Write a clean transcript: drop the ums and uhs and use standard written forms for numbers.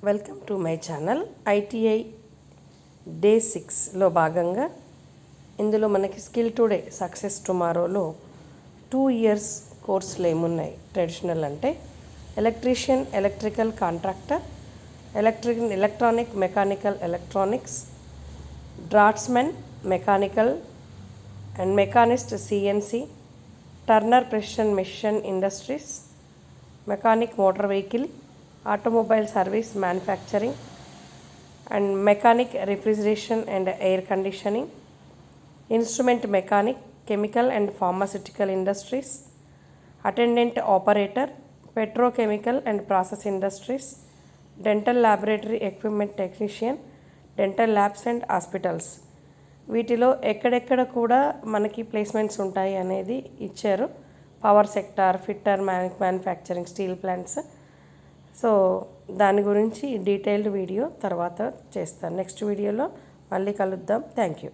Welcome to my channel. ITI day 6లో భాగంగా ఇందులో మనకి స్కిల్ టుడే సక్సెస్ టుమారోలో 2 years కోర్సులు ఏమున్నాయి. ట్రెడిషనల్ అంటే electrician, electrical contractor, electronic mechanical electronics, draughtsmen mechanical and machinist CNC, turner precision machine industries, mechanic motor vehicle, automobile service manufacturing and mechanic refrigeration and air conditioning, instrument mechanic, chemical and pharmaceutical industries, attendant operator, petrochemical and process industries, dental laboratory equipment technician, dental labs and hospitals. వీటిలో ఎక్కడెక్కడ కూడా మనకి placements ఉంటాయి అనేది ఇచ్చారు. Power sector, fitter, manufacturing, steel plants. So దాని గురించి detailed video తర్వాత చేస్తాను. నెక్స్ట్ వీడియోలో మళ్ళీ కలుద్దాం. Thank you.